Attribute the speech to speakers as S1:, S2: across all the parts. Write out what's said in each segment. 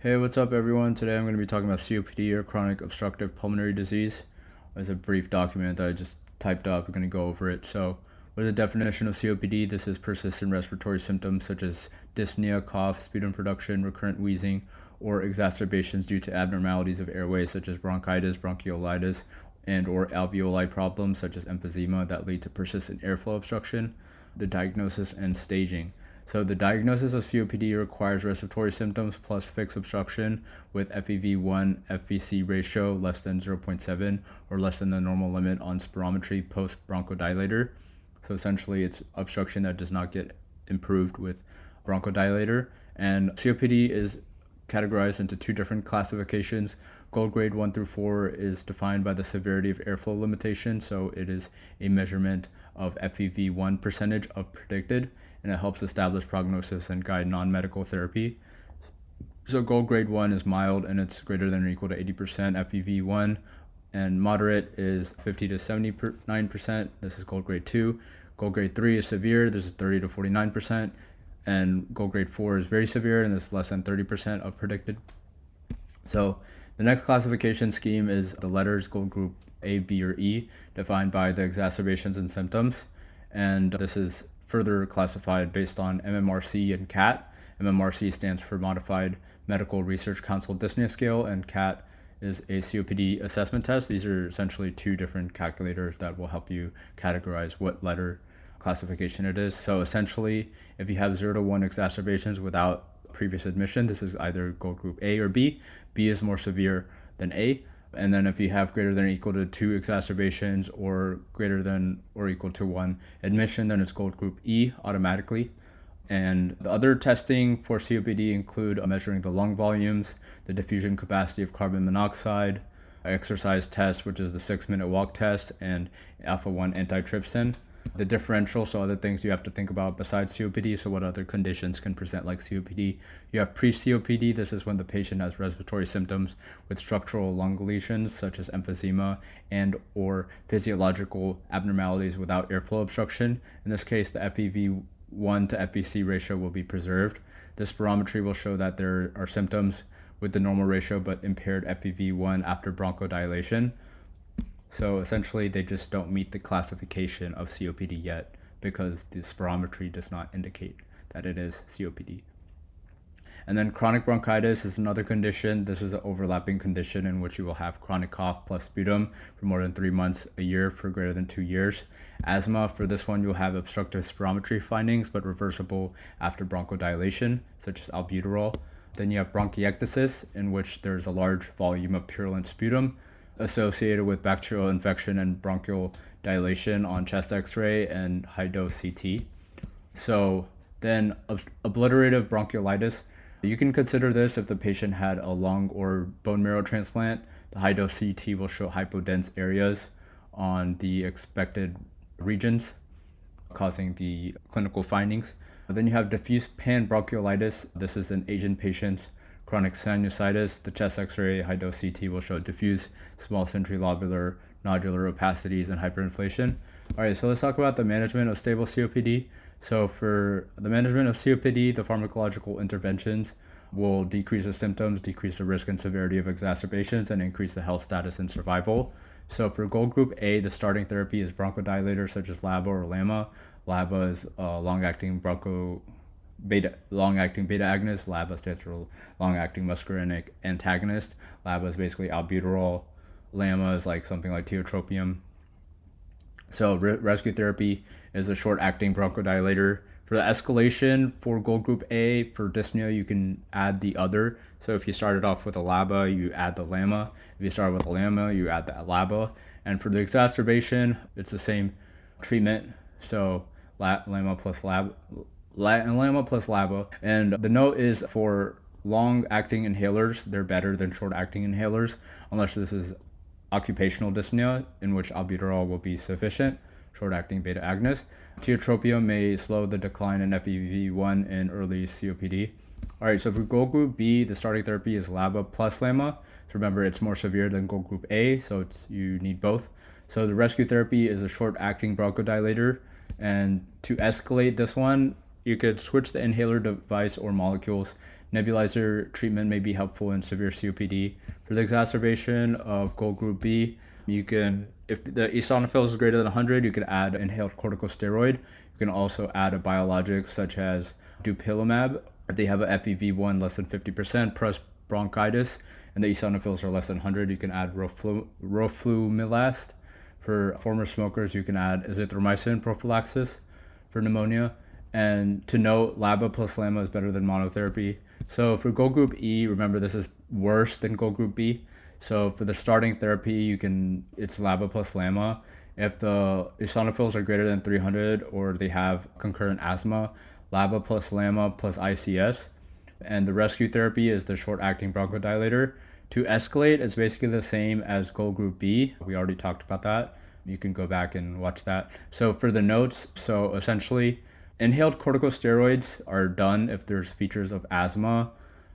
S1: Hey, what's up, everyone? Today I'm going to be talking about COPD or chronic obstructive pulmonary disease. There's a brief document that I just typed up. We're going to go over it. So, what is the definition of COPD? This is persistent respiratory symptoms such as dyspnea, cough, sputum production, recurrent wheezing, or exacerbations due to abnormalities of airways such as bronchitis, bronchiolitis, and or alveoli problems such as emphysema that lead to persistent airflow obstruction. The diagnosis and staging. So the diagnosis of COPD requires respiratory symptoms plus fixed obstruction with FEV1 FVC ratio less than 0.7 or less than the normal limit on spirometry post bronchodilator. So essentially it's obstruction that does not get improved with bronchodilator. And COPD is categorized into two different classifications. Gold grade 1 through 4 is defined by the severity of airflow limitation, so it is a measurement of FEV1 percentage of predicted, and it helps establish prognosis and guide non-medical therapy. So gold grade 1 is mild and it's greater than or equal to 80% FEV1, and moderate is 50 to 79%. This is gold grade 2. Gold grade 3 is severe. This is 30 to 49%. And gold grade 4 is very severe and this is less than 30% of predicted. So the next classification scheme is the letters gold group A, B, or E, defined by the exacerbations and symptoms. And this is further classified based on MMRC and CAT. MMRC stands for Modified Medical Research Council Dyspnea Scale, and CAT is a COPD assessment test. These are essentially two different calculators that will help you categorize what letter classification it is. So essentially, if you have 0 to 1 exacerbations without previous admission, this is either gold group A or B. B is more severe than A. And then if you have greater than or equal to 2 exacerbations or greater than or equal to 1 admission, then it's gold group E automatically. And the other testing for COPD include measuring the lung volumes, the diffusion capacity of carbon monoxide, exercise test, which is the 6-minute walk test, and alpha-1 antitrypsin. The differential, so other things you have to think about besides COPD, so what other conditions can present like COPD. You have pre-COPD. This is when the patient has respiratory symptoms with structural lung lesions such as emphysema and or physiological abnormalities without airflow obstruction. In this case, the FEV1 to FVC ratio will be preserved. The spirometry will show that there are symptoms with the normal ratio but impaired FEV1 after bronchodilation. So essentially, they just don't meet the classification of COPD yet because the spirometry does not indicate that it is COPD. And then chronic bronchitis is another condition. This is an overlapping condition in which you will have chronic cough plus sputum for more than 3 months a year for greater than 2 years. Asthma, for this one, you'll have obstructive spirometry findings, but reversible after bronchodilation, such as albuterol. Then you have bronchiectasis, in which there's a large volume of purulent sputum associated with bacterial infection and bronchial dilation on chest x-ray and high-dose CT. So then obliterative bronchiolitis, you can consider this if the patient had a lung or bone marrow transplant. The high-dose CT will show hypodense areas on the expected regions, causing the clinical findings. Then you have diffuse panbronchiolitis. This is in Asian patients. Chronic sinusitis, the chest x-ray, high-dose CT will show diffuse small centrilobular nodular opacities and hyperinflation. All right, so let's talk about the management of stable COPD. So for the management of COPD, the pharmacological interventions will decrease the symptoms, decrease the risk and severity of exacerbations, and increase the health status and survival. So for gold group A, the starting therapy is bronchodilators such as LABA or LAMA. LABA is long-acting beta agonist. LABA stands for long-acting muscarinic antagonist. LABA is basically albuterol. LAMA is like something like tiotropium. So rescue therapy is a short-acting bronchodilator. For the escalation for gold group A, for dyspnea, you can add the other. So if you started off with a LABA, you add the LAMA. If you start with a LAMA, you add the LABA. And for the exacerbation, it's the same treatment. So LAMA plus LABA. LAMA plus LABA. And the note is for long-acting inhalers, they're better than short-acting inhalers, unless this is occupational dyspnea, in which albuterol will be sufficient, short-acting beta agonist. Tiotropium may slow the decline in FEV1 in early COPD. All right, so for gold group B, the starting therapy is LABA plus LAMA. So remember, it's more severe than gold group A, so you need both. So the rescue therapy is a short-acting bronchodilator. And to escalate this one, you could switch the inhaler device or molecules Nebulizer treatment may be helpful in severe COPD. For the exacerbation of gold group B, you can, if the eosinophils is greater than 100, you can add inhaled corticosteroid. You can also add a biologic such as dupilumab. If they have a FEV1 less than 50% plus bronchitis and the eosinophils are less than 100, you can add roflumilast. For former smokers, you can add azithromycin prophylaxis for pneumonia. And to note, LABA plus LAMA is better than monotherapy. So for gold group E, remember this is worse than gold group B. So for the starting therapy, it's LABA plus LAMA. If the eosinophils are greater than 300 or they have concurrent asthma, LABA plus LAMA plus ICS. And the rescue therapy is the short-acting bronchodilator. To escalate, it's basically the same as gold group B. We already talked about that. You can go back and watch that. So for the notes, so essentially, inhaled corticosteroids are done if there's features of asthma,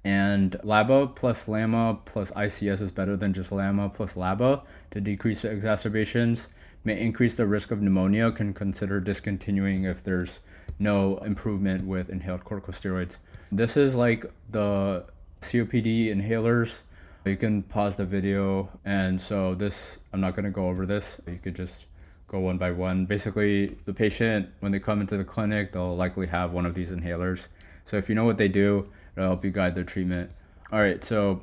S1: and LABA plus LAMA plus ICS is better than just LAMA plus LABA to decrease the exacerbations. May increase the risk of pneumonia, can consider discontinuing if there's no improvement with inhaled corticosteroids. This is like the COPD inhalers. You can pause the video, and so this, I'm not going to go over this. You could just go one by one. Basically, the patient, when they come into the clinic, they'll likely have one of these inhalers. So if you know what they do, it'll help you guide their treatment. All right, so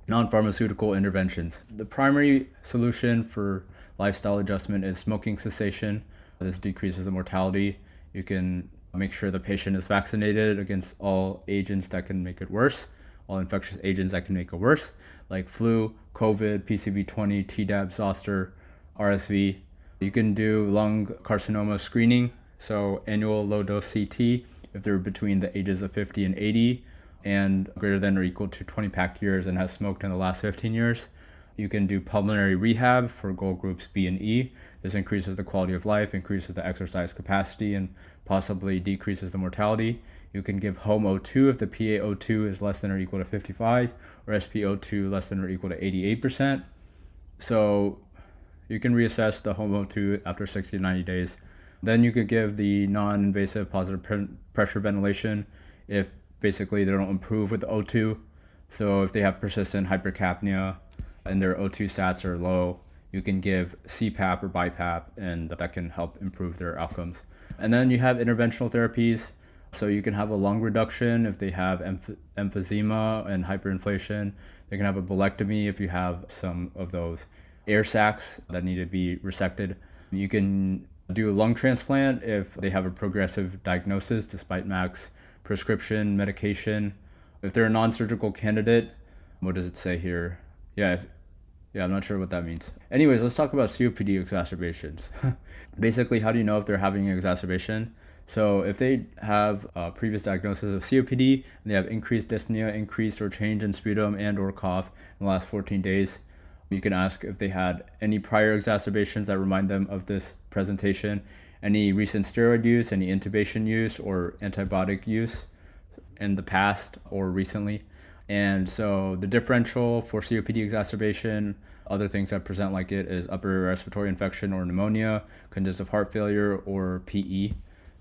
S1: non-pharmaceutical interventions. The primary solution for lifestyle adjustment is smoking cessation. This decreases the mortality. You can make sure the patient is vaccinated against all agents that can make it worse, all infectious agents that can make it worse, like flu, COVID, PCV20, Tdap, zoster, RSV. You can do lung carcinoma screening, so annual low-dose CT if they're between the ages of 50 and 80 and greater than or equal to 20 pack years and has smoked in the last 15 years. You can do pulmonary rehab for gold groups B and E. This increases the quality of life, increases the exercise capacity, and possibly decreases the mortality. You can give home O2 if the PaO2 is less than or equal to 55 or SpO2 less than or equal to 88%. So you can reassess the home O2 after 60 to 90 days. Then you could give the non-invasive positive pressure ventilation if basically they don't improve with the O2. So if they have persistent hypercapnia and their O2 sats are low, you can give CPAP or BiPAP, and that can help improve their outcomes. And then you have interventional therapies. So you can have a lung reduction if they have emphysema and hyperinflation. They can have a bulectomy if you have some of those air sacs that need to be resected. You can do a lung transplant if they have a progressive diagnosis despite max prescription medication. If they're a non-surgical candidate, what does it say here? Yeah, I'm not sure what that means. Anyways, let's talk about COPD exacerbations. Basically, how do you know if they're having an exacerbation? So if they have a previous diagnosis of COPD and they have increased dyspnea, increased or change in sputum and or cough in the last 14 days, you can ask if they had any prior exacerbations that remind them of this presentation, any recent steroid use, any intubation use or antibiotic use in the past or recently. And so the differential for COPD exacerbation, other things that present like it, is upper respiratory infection or pneumonia, congestive heart failure, or PE.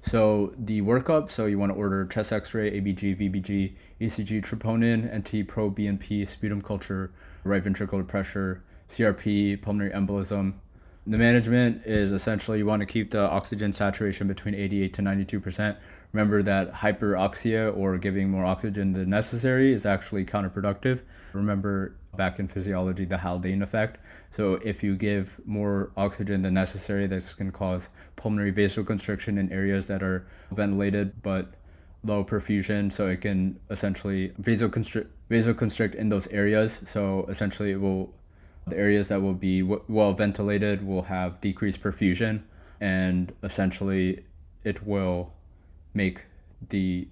S1: So the workup, so you want to order chest x-ray, ABG, VBG, ECG, troponin, NT-proBNP, sputum culture, right ventricular pressure, CRP, pulmonary embolism. The management is essentially you want to keep the oxygen saturation between 88 to 92%. Remember that hyperoxia, or giving more oxygen than necessary, is actually counterproductive. Remember back in physiology, the Haldane effect. So if you give more oxygen than necessary, this can cause pulmonary vasoconstriction in areas that are ventilated but low perfusion. So it can essentially vasoconstrict in those areas. So essentially the areas that will be well ventilated will have decreased perfusion, and essentially it will make the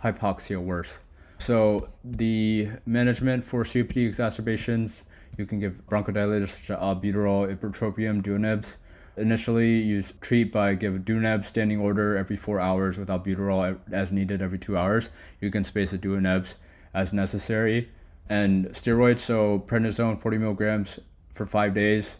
S1: hypoxia worse. So the management for COPD exacerbations, you can give bronchodilators such as albuterol, ipratropium, DUNEBs. Initially, you treat by give DUNEB standing order every 4 hours with albuterol as needed every 2 hours. You can space the DUNEBs as necessary. And steroids, so prednisone 40 milligrams for 5 days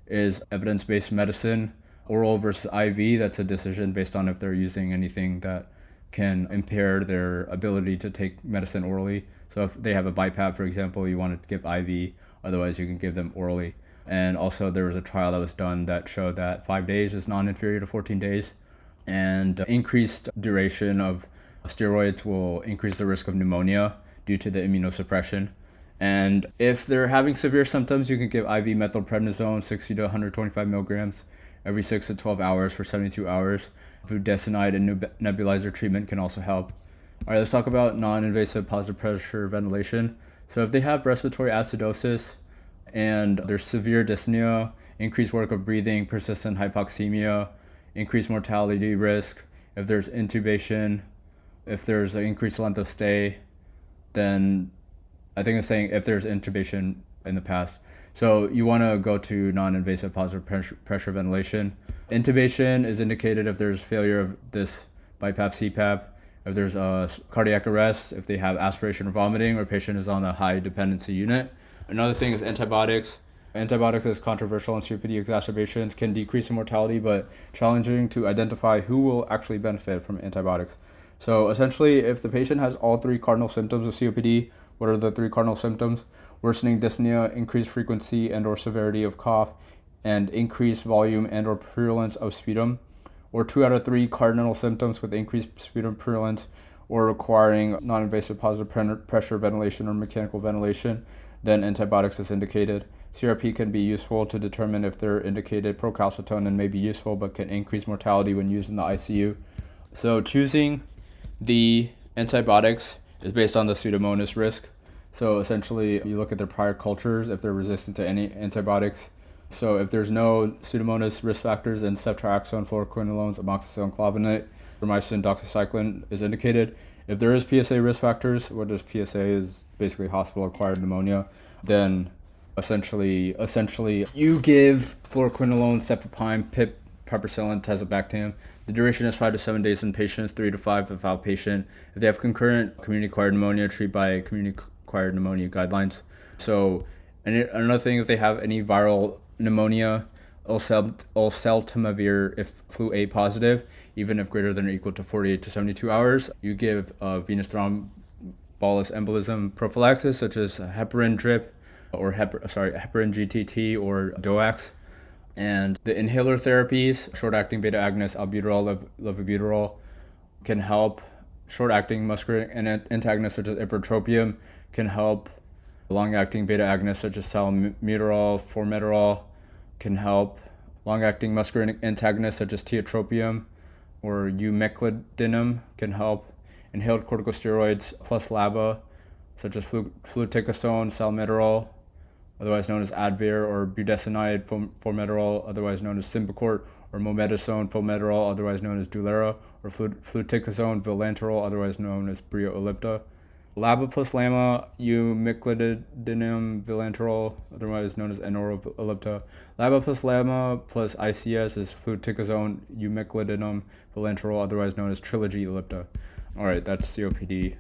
S1: is evidence-based medicine. Oral versus IV, that's a decision based on if they're using anything that can impair their ability to take medicine orally. So if they have a BiPAP, for example, you want to give IV, otherwise you can give them orally. And also there was a trial that was done that showed that 5 days is non-inferior to 14 days. And increased duration of steroids will increase the risk of pneumonia due to the immunosuppression. And if they're having severe symptoms, you can give IV methylprednisone 60 to 125 milligrams every 6 to 12 hours for 72 hours. Budesonide and nebulizer treatment can also help. All right, let's talk about non-invasive positive pressure ventilation. So if they have respiratory acidosis and there's severe dyspnea, increased work of breathing, persistent hypoxemia, increased mortality risk, if there's intubation, if there's an increased length of stay, then I think it's saying if there's intubation in the past. So you want to go to non-invasive positive pressure ventilation. Intubation is indicated if there's failure of this BiPAP, CPAP, if there's a cardiac arrest, if they have aspiration or vomiting, or patient is on a high dependency unit. Another thing is antibiotics. Antibiotics is controversial in COPD exacerbations, can decrease in mortality, but challenging to identify who will actually benefit from antibiotics. So essentially, if the patient has all three cardinal symptoms of COPD, what are the three cardinal symptoms? Worsening dyspnea, increased frequency and or severity of cough, and increased volume and or purulence of sputum, or 2 out of 3 cardinal symptoms with increased sputum purulence or requiring non-invasive positive pressure ventilation or mechanical ventilation, then antibiotics is indicated. CRP can be useful to determine if they're indicated. Procalcitonin may be useful but can increase mortality when used in the ICU. So choosing the antibiotics is based on the Pseudomonas risk. So essentially, you look at their prior cultures, if they're resistant to any antibiotics. So if there's no Pseudomonas risk factors, then ceftriaxone, fluoroquinolones, amoxicillin, clavinate, dermycin, doxycycline is indicated. If there is PSA risk factors, what is PSA is basically hospital-acquired pneumonia, then essentially you give fluoroquinolone, cefepime, pip, piperacillin, tazobactam. The duration is 5 to 7 days in patients, 3 to 5 if outpatient. If they have concurrent community-acquired pneumonia, treat by community-acquired pneumonia guidelines. So, and another thing, if they have any viral pneumonia, oseltamivir if flu A positive, even if greater than or equal to 48 to 72 hours, you give venous thrombosis embolism prophylaxis such as heparin drip or heparin GTT or DOAX. And the inhaler therapies, short-acting beta-agonist albuterol, levobuterol, can help. Short-acting muscarinic antagonists such as ipratropium can help. Long-acting beta-agonists such as salmeterol, formoterol can help. Long-acting muscarinic antagonists such as tiotropium or umeclidinum can help. Inhaled corticosteroids plus LABA such as fluticasone, salmeterol, otherwise known as Advair, or budesonide, formoterol, otherwise known as Symbicort, or mometasone, formoterol, otherwise known as Dulera, or fluticasone, vilanterol, otherwise known as Breo-Ellipta. LABA plus LAMA, umeclidinum, vilanterol, otherwise known as Enoro-Ellipta. LABA plus LAMA plus ICS is fluticasone, umeclidinum, vilanterol, otherwise known as Trilogy Ellipta. All right, that's COPD.